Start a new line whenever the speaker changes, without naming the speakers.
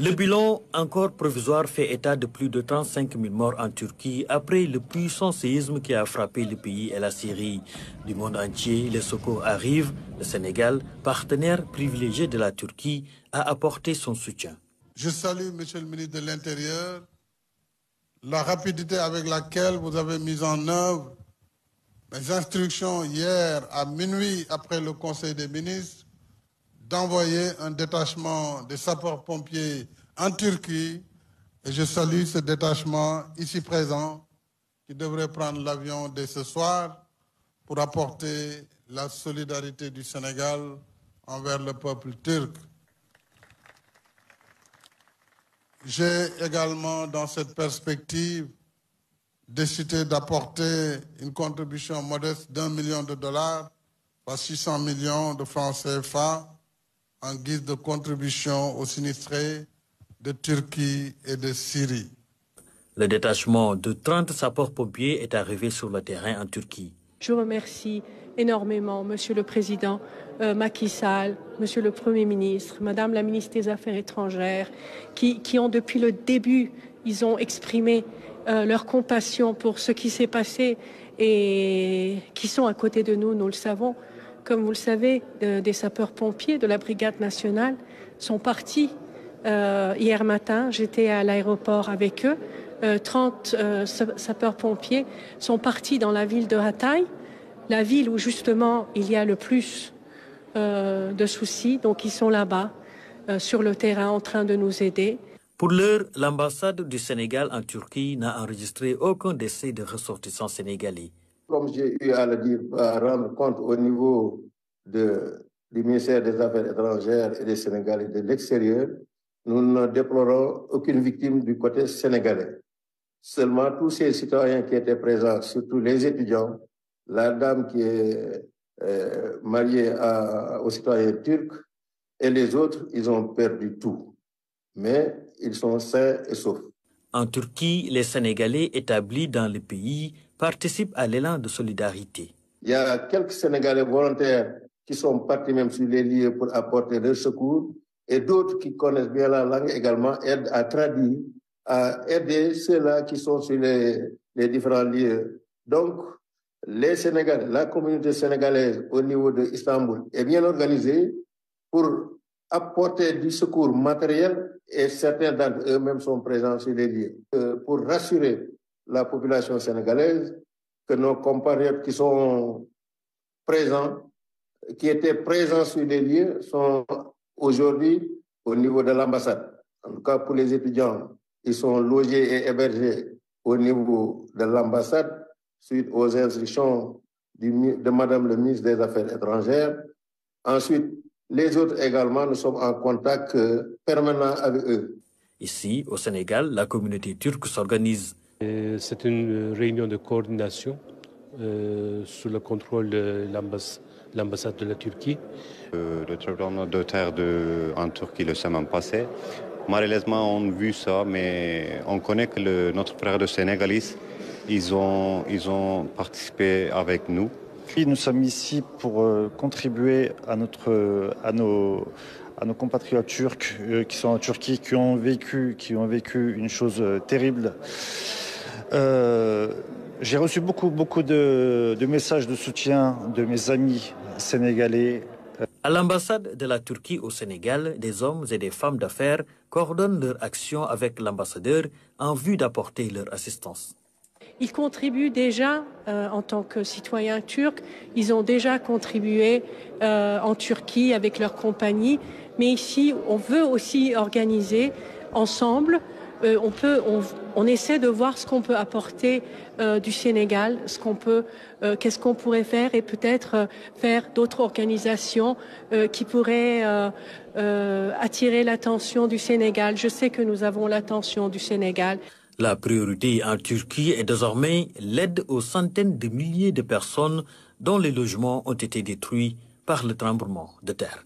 Le bilan encore provisoire fait état de plus de 35 000 morts en Turquie après le puissant séisme qui a frappé le pays et la Syrie. Du monde entier, les secours arrivent. Le Sénégal, partenaire privilégié de la Turquie, a apporté son soutien.
Je salue, Monsieur le ministre de l'Intérieur, la rapidité avec laquelle vous avez mis en œuvre mes instructions hier à minuit après le Conseil des ministres d'envoyer un détachement des sapeurs-pompiers en Turquie. Et je salue ce détachement ici présent qui devrait prendre l'avion dès ce soir pour apporter la solidarité du Sénégal envers le peuple turc. J'ai également, dans cette perspective, décidé d'apporter une contribution modeste d'$1 million, soit 600 millions de francs CFA, en guise de contribution aux sinistrés de Turquie et de Syrie.
Le détachement de 30 sapeurs-pompiers est arrivé sur le terrain en Turquie.
Je remercie énormément Monsieur le Président Macky Sall, Monsieur le Premier ministre, Madame la ministre des Affaires étrangères, qui ont depuis le début, ils ont exprimé leur compassion pour ce qui s'est passé et qui sont à côté de nous, nous le savons. Comme vous le savez, des sapeurs-pompiers de la Brigade nationale sont partis hier matin. J'étais à l'aéroport avec eux. 30 sapeurs-pompiers sont partis dans la ville de Hatay, la ville où justement il y a le plus de soucis. Donc ils sont là-bas, sur le terrain, en train de nous aider.
Pour l'heure, l'ambassade du Sénégal en Turquie n'a enregistré aucun décès de ressortissants sénégalais.
Comme j'ai eu à le dire, à rendre compte au niveau du ministère des Affaires étrangères et des Sénégalais de l'extérieur, nous ne déplorons aucune victime du côté sénégalais. Seulement, tous ces citoyens qui étaient présents, surtout les étudiants, la dame qui est mariée aux citoyens turcs et les autres, ils ont perdu tout. Mais ils sont sains et saufs.
En Turquie, les Sénégalais établis dans le pays participent à l'élan de solidarité.
Il y a quelques Sénégalais volontaires qui sont partis même sur les lieux pour apporter leur secours et d'autres qui connaissent bien la langue également aident à traduire, à aider ceux-là qui sont sur les différents lieux. Donc, les Sénégalais, la communauté sénégalaise au niveau d'Istanbul est bien organisée pour apporter du secours matériel et certains d'entre eux-mêmes sont présents sur les lieux. Pour rassurer la population sénégalaise que nos compatriotes qui sont présents, qui étaient présents sur les lieux, sont aujourd'hui au niveau de l'ambassade. En tout cas, pour les étudiants, ils sont logés et hébergés au niveau de l'ambassade suite aux instructions de Madame le ministre des Affaires étrangères. Ensuite, les autres également, nous sommes en contact permanent avec eux.
Ici, au Sénégal, la communauté turque s'organise.
C'est une réunion de coordination sous le contrôle de l'ambassade de la Turquie.
Le tremblement de terre en Turquie le semaine passée. Malheureusement, on a vu ça, mais on connaît que notre frère de Sénégalais, ils ont participé avec nous.
Nous sommes ici pour contribuer à nos compatriotes turcs qui sont en Turquie, qui ont vécu une chose terrible. J'ai reçu beaucoup de messages de soutien de mes amis sénégalais.
À l'ambassade de la Turquie au Sénégal, des hommes et des femmes d'affaires coordonnent leur action avec l'ambassadeur en vue d'apporter leur assistance.
Ils contribuent déjà, en tant que citoyens turcs, ils ont déjà contribué en Turquie avec leur compagnie. Mais ici, on veut aussi organiser ensemble. On essaie de voir ce qu'on peut apporter du Sénégal, qu'est-ce qu'on pourrait faire et peut-être faire d'autres organisations qui pourraient attirer l'attention du Sénégal. Je sais que nous avons l'attention du Sénégal.
La priorité en Turquie est désormais l'aide aux centaines de milliers de personnes dont les logements ont été détruits par le tremblement de terre.